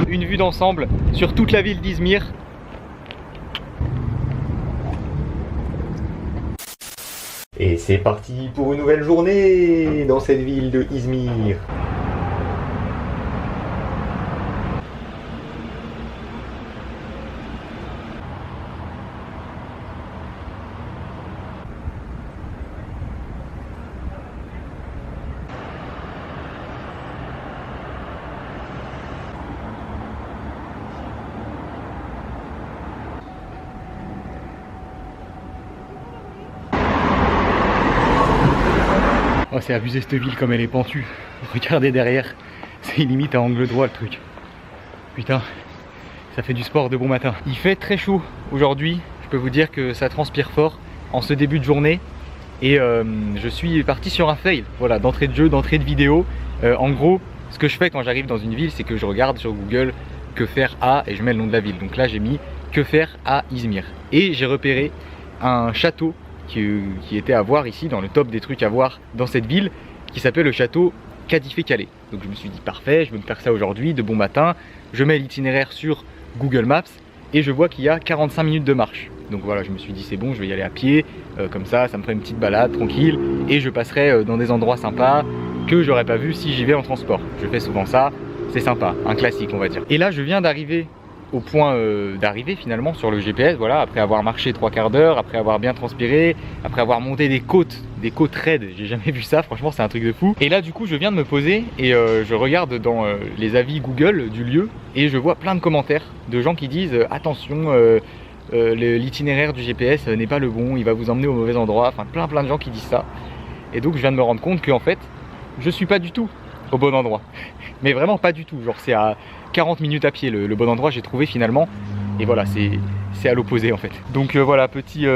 Une vue d'ensemble sur toute la ville d'Izmir. Et c'est parti pour une nouvelle journée dans cette ville de Izmir. Oh, c'est abusé cette ville comme elle est pentue. Regardez derrière, c'est limite à angle droit le truc. Putain, ça fait du sport de bon matin. Il fait très chaud aujourd'hui, je peux vous dire que ça transpire fort en ce début de journée. Et je suis parti sur un fail, voilà, d'entrée de jeu, d'entrée de vidéo. En gros, ce que je fais quand j'arrive dans une ville, c'est que je regarde sur Google que faire à et je mets le nom de la ville. Donc là j'ai mis que faire à Izmir. Et j'ai repéré un château qui était à voir ici dans le top des trucs à voir dans cette ville, qui s'appelle le château Khedive Calais. Donc je me suis dit parfait, je vais me faire ça aujourd'hui de bon matin. Je mets l'itinéraire sur Google Maps et je vois qu'il y a 45 minutes de marche. Donc voilà, je me suis dit c'est bon, je vais y aller à pied, comme ça me ferait une petite balade tranquille et je passerai dans des endroits sympas que j'aurais pas vu si j'y vais en transport. Je fais souvent ça, c'est sympa, un classique on va dire. Et là je viens d'arriver au point d'arrivée finalement sur le GPS, voilà, après avoir marché 3 quarts d'heure, après avoir bien transpiré, après avoir monté des côtes raides, j'ai jamais vu ça, franchement c'est un truc de fou. Et là du coup je viens de me poser et je regarde dans les avis Google du lieu et je vois plein de commentaires de gens qui disent attention, l'itinéraire du GPS n'est pas le bon, il va vous emmener au mauvais endroit, enfin plein de gens qui disent ça. Et donc je viens de me rendre compte qu'en fait je suis pas du tout au bon endroit, mais vraiment pas du tout, genre c'est à 40 minutes à pied le bon endroit j'ai trouvé finalement. Et voilà, c'est à l'opposé en fait. Donc voilà, petit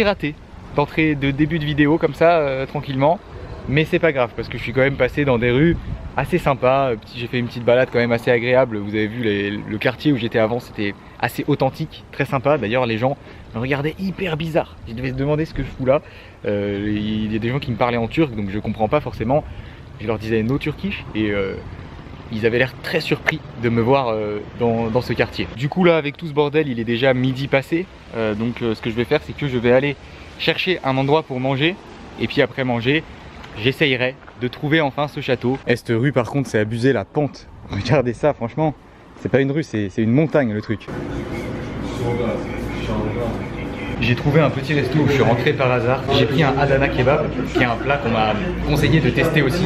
raté d'entrée de début de vidéo comme ça, tranquillement. Mais c'est pas grave parce que je suis quand même passé dans des rues assez sympas. J'ai fait une petite balade quand même assez agréable. Vous avez vu le quartier où j'étais avant, c'était assez authentique, très sympa. D'ailleurs les gens me regardaient hyper bizarre. Je devais se demander ce que je fous là. Il y a des gens qui me parlaient en turc donc je comprends pas forcément. Je leur disais no turkish et ils avaient l'air très surpris de me voir dans ce quartier. Du coup là avec tout ce bordel il est déjà midi passé, donc ce que je vais faire c'est que je vais aller chercher un endroit pour manger et puis après manger j'essayerai de trouver enfin ce château. Et cette rue par contre c'est abusé la pente, regardez ça franchement, c'est pas une rue, c'est une montagne le truc. J'ai trouvé un petit resto où je suis rentré par hasard. J'ai pris un Adana kebab, qui est un plat qu'on m'a conseillé de tester aussi.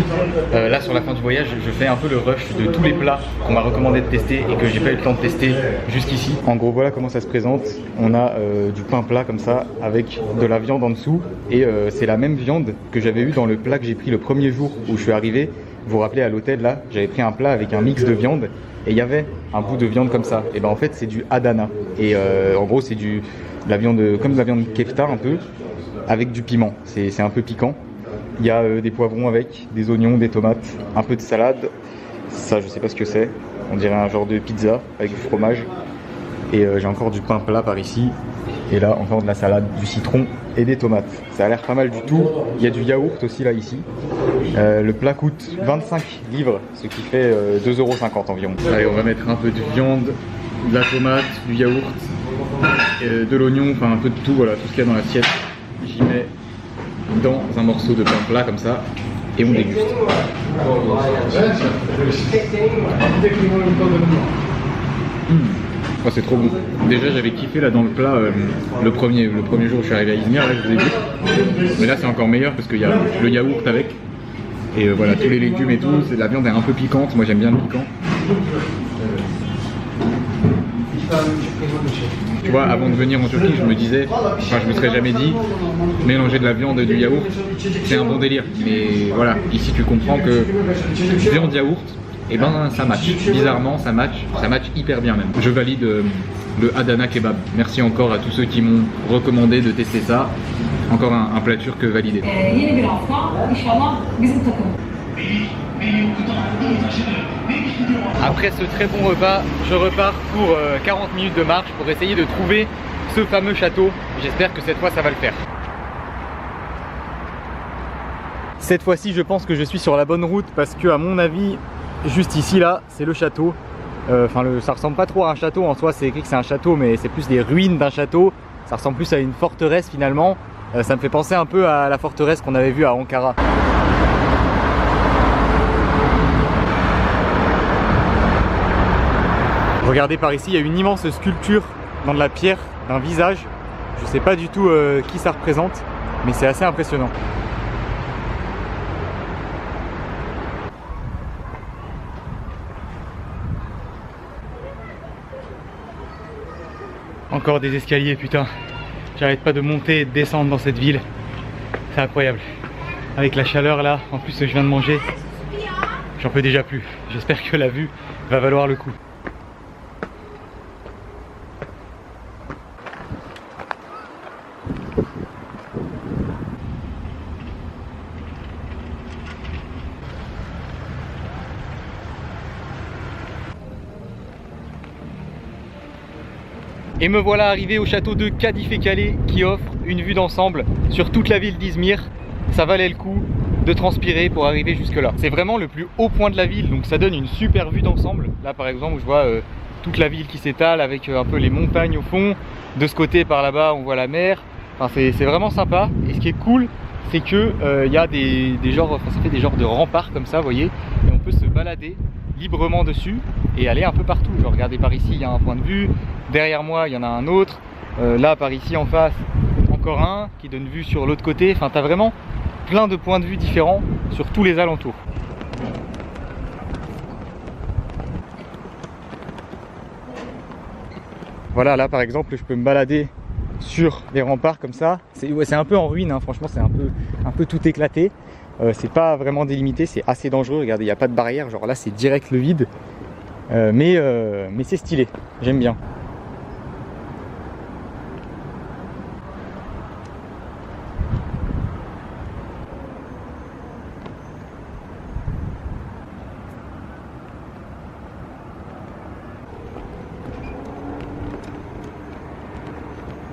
Là sur la fin du voyage, je fais un peu le rush de tous les plats qu'on m'a recommandé de tester et que j'ai pas eu le temps de tester jusqu'ici. En gros voilà comment ça se présente. On a du pain plat comme ça avec de la viande en dessous. Et c'est la même viande que j'avais eu dans le plat que j'ai pris le premier jour où je suis arrivé. Vous vous rappelez à l'hôtel là, j'avais pris un plat avec un mix de viande et il y avait un bout de viande comme ça. Et ben en fait c'est du Adana. Et en gros c'est de la viande comme de la viande kefta un peu avec du piment. C'est un peu piquant. Il y a des poivrons avec, des oignons, des tomates, un peu de salade. Ça je sais pas ce que c'est. On dirait un genre de pizza avec du fromage. Et j'ai encore du pain plat par ici. Et là encore de la salade, du citron et des tomates. Ça a l'air pas mal du tout. Il y a du yaourt aussi là ici. Le plat coûte 25 livres, ce qui fait 2,50 € environ. Allez, on va mettre un peu de viande, de la tomate, du yaourt, de l'oignon, enfin un peu de tout, voilà, tout ce qu'il y a dans l'assiette. J'y mets dans un morceau de pain plat comme ça et on déguste. Oh, c'est trop bon. Déjà j'avais kiffé là dans le plat le premier jour où je suis arrivé à Izmir, là je vous ai dit. Mais là c'est encore meilleur parce qu'il y a le yaourt avec. Et voilà, tous les légumes et tout, la viande est un peu piquante, moi j'aime bien le piquant. Tu vois, avant de venir en Turquie, je me disais, enfin je me serais jamais dit, mélanger de la viande et du yaourt, c'est un bon délire. Mais voilà, ici tu comprends que viande yaourt, et ben ça match. Bizarrement ça match hyper bien même. Je valide le Adana kebab. Merci encore à tous ceux qui m'ont recommandé de tester ça. Encore un plat turc validé. Après ce très bon repas, je repars pour 40 minutes de marche pour essayer de trouver ce fameux château. J'espère que cette fois ça va le faire. Cette fois-ci je pense que je suis sur la bonne route parce que à mon avis juste ici là, c'est le château. Enfin, ça ressemble pas trop à un château en soi, c'est écrit que c'est un château, mais c'est plus des ruines d'un château. Ça ressemble plus à une forteresse finalement. Ça me fait penser un peu à la forteresse qu'on avait vue à Ankara. Regardez par ici, il y a une immense sculpture dans de la pierre d'un visage. Je sais pas du tout qui ça représente, mais c'est assez impressionnant. Encore des escaliers, putain. J'arrête pas de monter et de descendre dans cette ville. C'est incroyable. Avec la chaleur là, en plus je viens de manger. J'en peux déjà plus. J'espère que la vue va valoir le coup. Et me voilà arrivé au château de Kadifekale qui offre une vue d'ensemble sur toute la ville d'Izmir. Ça valait le coup de transpirer pour arriver jusque là. C'est vraiment le plus haut point de la ville, donc ça donne une super vue d'ensemble. Là par exemple je vois toute la ville qui s'étale avec un peu les montagnes au fond. De ce côté par là-bas on voit la mer. Enfin, c'est vraiment sympa. Et ce qui est cool, c'est que il y a des genres, enfin, ça fait des genres de remparts comme ça, vous voyez. Et on peut se balader librement dessus et aller un peu partout. Genre regardez par ici il y a un point de vue, derrière moi il y en a un autre, là par ici en face encore un qui donne vue sur l'autre côté. Enfin t'as vraiment plein de points de vue différents sur tous les alentours. Voilà, là par exemple je peux me balader sur les remparts comme ça. C'est un peu en ruine, hein. Franchement c'est un peu tout éclaté. C'est pas vraiment délimité, c'est assez dangereux. Regardez, il n'y a pas de barrière, genre là c'est direct le vide. Mais c'est stylé, j'aime bien.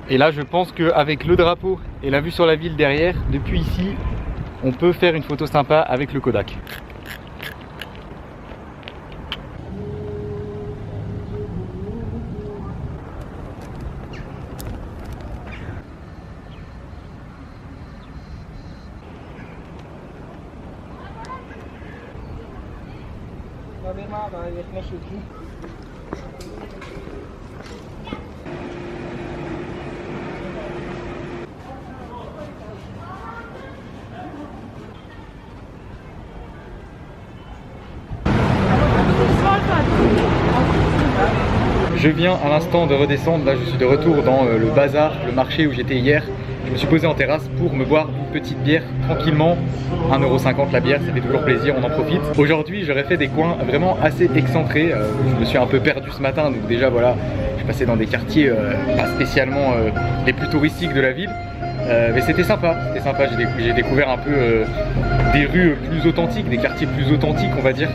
Et là je pense qu'avec le drapeau et la vue sur la ville derrière, depuis ici, on peut faire une photo sympa avec le Kodak. Je viens à l'instant de redescendre, là je suis de retour dans le bazar, le marché où j'étais hier. Je me suis posé en terrasse pour me boire une petite bière tranquillement. 1,50 € la bière, ça fait toujours plaisir, on en profite. Aujourd'hui j'aurais fait des coins vraiment assez excentrés. Je me suis un peu perdu ce matin, donc déjà voilà, je passais dans des quartiers pas spécialement les plus touristiques de la ville. Mais c'était sympa, j'ai découvert un peu des rues plus authentiques, des quartiers plus authentiques on va dire.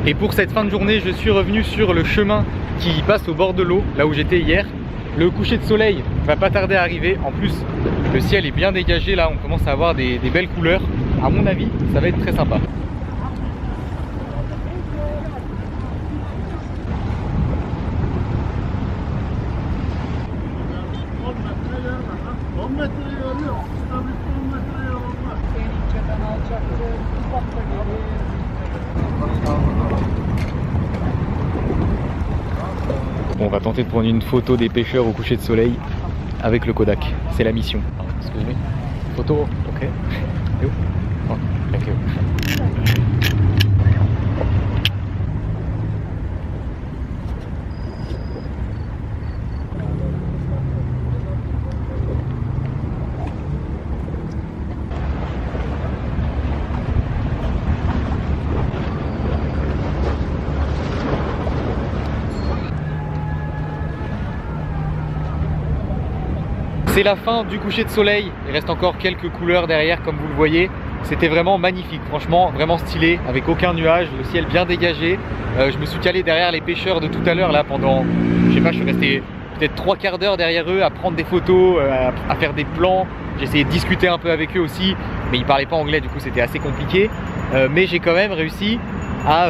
Et pour cette fin de journée, je suis revenu sur le chemin qui passe au bord de l'eau, là où j'étais hier. Le coucher de soleil va pas tarder à arriver. En plus, le ciel est bien dégagé là, on commence à avoir des belles couleurs. À mon avis, ça va être très sympa. Bon, on va tenter de prendre une photo des pêcheurs au coucher de soleil avec le Kodak. C'est la mission. Excusez-moi. Photo, ok. Et où? Oh, thank you. C'est la fin du coucher de soleil, il reste encore quelques couleurs derrière comme vous le voyez. C'était vraiment magnifique, franchement vraiment stylé, avec aucun nuage, le ciel bien dégagé. Je me suis calé derrière les pêcheurs de tout à l'heure là pendant, je sais pas, je suis resté peut-être 3/4 d'heure derrière eux à prendre des photos, à faire des plans. J'ai essayé de discuter un peu avec eux aussi, mais ils parlaient pas anglais, du coup c'était assez compliqué. Mais j'ai quand même réussi à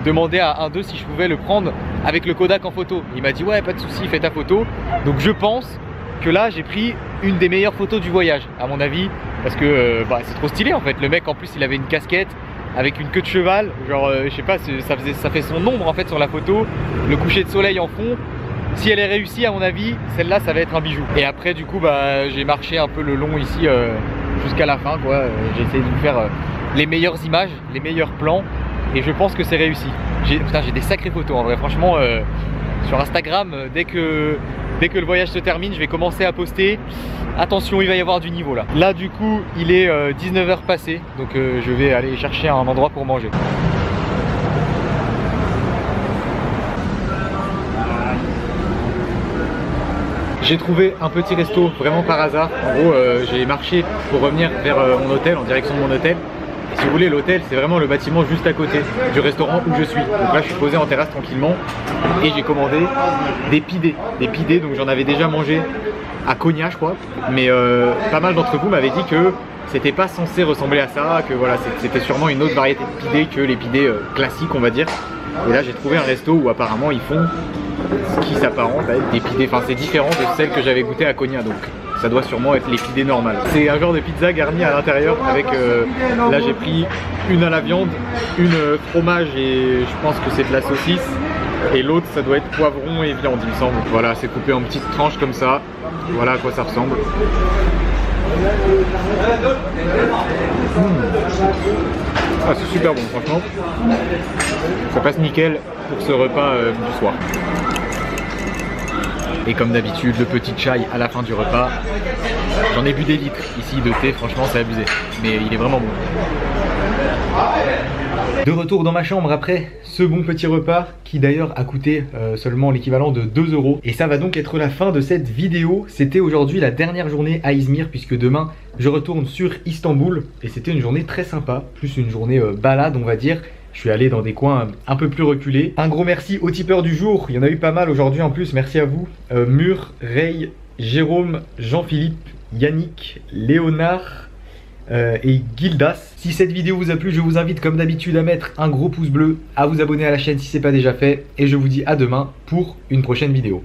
demander à un d'eux si je pouvais le prendre avec le Kodak en photo. Il m'a dit ouais, pas de souci, fais ta photo. Donc je pense que là j'ai pris une des meilleures photos du voyage à mon avis, parce que c'est trop stylé en fait. Le mec en plus il avait une casquette avec une queue de cheval, genre je sais pas, ça fait son ombre en fait sur la photo, le coucher de soleil en fond. Si elle est réussie à mon avis, celle-là ça va être un bijou. Et après du coup j'ai marché un peu le long ici jusqu'à la fin quoi. J'ai essayé de vous faire les meilleures images, les meilleurs plans, et je pense que c'est réussi. J'ai des sacrées photos en vrai, franchement sur Instagram, dès que le voyage se termine, je vais commencer à poster. Attention, il va y avoir du niveau là. Là du coup, il est 19h passé, donc je vais aller chercher un endroit pour manger. J'ai trouvé un petit resto vraiment par hasard. En gros, j'ai marché pour revenir vers mon hôtel, en direction de mon hôtel. Et si vous voulez, l'hôtel, c'est vraiment le bâtiment juste à côté du restaurant où je suis. Donc là, je suis posé en terrasse tranquillement et j'ai commandé des pidés. Des pidés, donc j'en avais déjà mangé à Konya, je crois. Mais pas mal d'entre vous m'avaient dit que c'était pas censé ressembler à ça, que voilà, c'était sûrement une autre variété de pidés que les pidés classiques, on va dire. Et là, j'ai trouvé un resto où apparemment ils font ce qui s'apparente à être des pidés. Enfin, c'est différent de celles que j'avais goûtées à Konya, donc ça doit sûrement être les pidés normales. C'est un genre de pizza garnie à l'intérieur avec, là j'ai pris une à la viande, une fromage et je pense que c'est de la saucisse. Et l'autre ça doit être poivron et viande il me semble. Voilà, c'est coupé en petites tranches comme ça. Voilà à quoi ça ressemble. Ah, c'est super bon franchement. Ça passe nickel pour ce repas du soir. Et comme d'habitude, le petit chai à la fin du repas. J'en ai bu des litres ici de thé, franchement c'est abusé. Mais il est vraiment bon. De retour dans ma chambre après ce bon petit repas qui d'ailleurs a coûté seulement l'équivalent de 2 €. Et ça va donc être la fin de cette vidéo. C'était aujourd'hui la dernière journée à Izmir puisque demain je retourne sur Istanbul. Et c'était une journée très sympa, plus une journée balade on va dire. Je suis allé dans des coins un peu plus reculés. Un gros merci aux tipeurs du jour, il y en a eu pas mal aujourd'hui en plus, merci à vous. Mur, Ray, Jérôme, Jean-Philippe, Yannick, Léonard et Gildas. Si cette vidéo vous a plu, je vous invite comme d'habitude à mettre un gros pouce bleu, à vous abonner à la chaîne si ce n'est pas déjà fait. Et je vous dis à demain pour une prochaine vidéo.